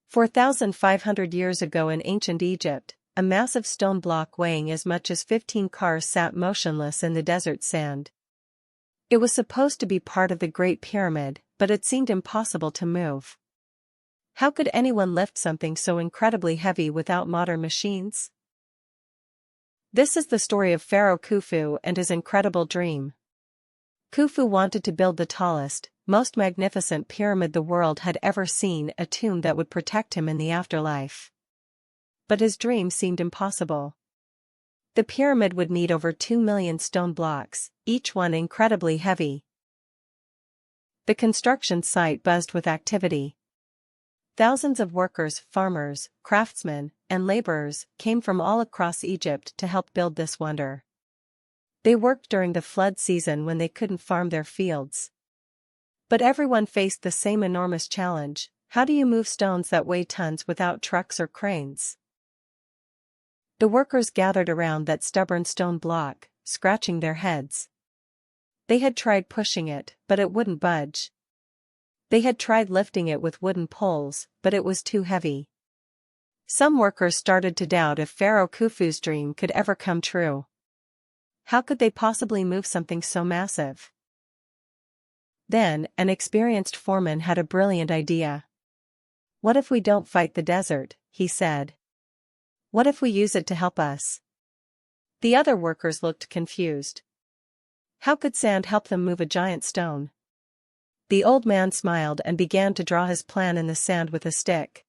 4,500 years ago in ancient Egypt, a massive stone block weighing as much as 15 cars sat motionless in the desert sand. It was supposed to be part of the Great Pyramid, but it seemed impossible to move. How could anyone lift something so incredibly heavy without modern machines? This is the story of Pharaoh Khufu and his incredible dream. Khufu wanted to build the tallest, most magnificent pyramid the world had ever seen, a tomb that would protect him in the afterlife. But his dream seemed impossible. The pyramid would need over 2 million stone blocks, each one incredibly heavy. The construction site buzzed with activity. Thousands of workers, farmers, craftsmen, and laborers came from all across Egypt to help build this wonder. They worked during the flood season when they couldn't farm their fields. But everyone faced the same enormous challenge: how do you move stones that weigh tons without trucks or cranes? The workers gathered around that stubborn stone block, scratching their heads. They had tried pushing it, but it wouldn't budge. They had tried lifting it with wooden poles, but it was too heavy. Some workers started to doubt if Pharaoh Khufu's dream could ever come true. How could they possibly move something so massive? Then, an experienced foreman had a brilliant idea. "What if we don't fight the desert?" he said. "What if we use it to help us?" The other workers looked confused. How could sand help them move a giant stone? The old man smiled and began to draw his plan in the sand with a stick.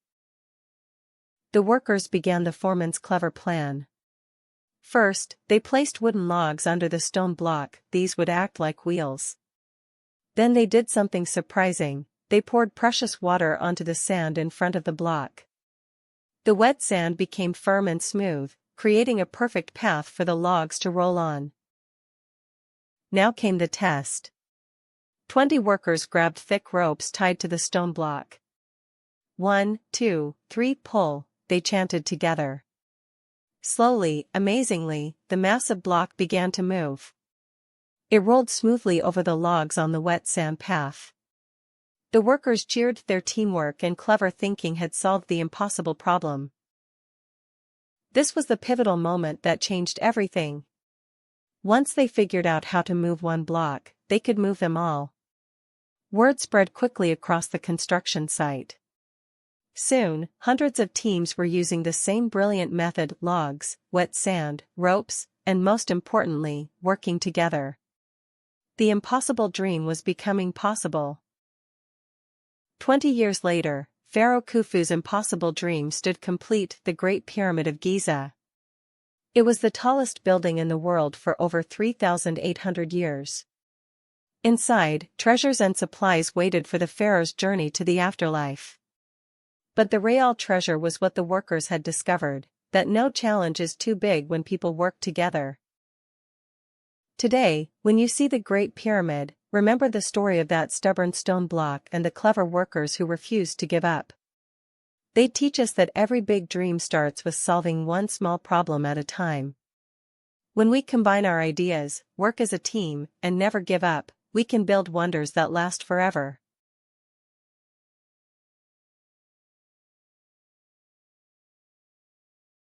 The workers began the foreman's clever plan. First, they placed wooden logs under the stone block. These would act like wheels. Then they did something surprising: they poured precious water onto the sand in front of the block. The wet sand became firm and smooth, creating a perfect path for the logs to roll on. Now came the test. 20 workers grabbed thick ropes tied to the stone block. 1, 2, 3, pull, they chanted together. Slowly, amazingly, the massive block began to move. It rolled smoothly over the logs on the wet sand path. The workers cheered. Their teamwork and clever thinking had solved the impossible problem. This was the pivotal moment that changed everything. Once they figured out how to move one block, they could move them all. Word spread quickly across the construction site. Soon, hundreds of teams were using the same brilliant method: logs, wet sand, ropes, and most importantly, working together. The impossible dream was becoming possible. 20 years later, Pharaoh Khufu's impossible dream stood complete: the Great Pyramid of Giza. It was the tallest building in the world for over 3,800 years. Inside, treasures and supplies waited for the pharaoh's journey to the afterlife. But the real treasure was what the workers had discovered: that no challenge is too big when people work together. Today, when you see the Great Pyramid, remember the story of that stubborn stone block and the clever workers who refused to give up. They teach us that every big dream starts with solving one small problem at a time. When we combine our ideas, work as a team, and never give up, we can build wonders that last forever.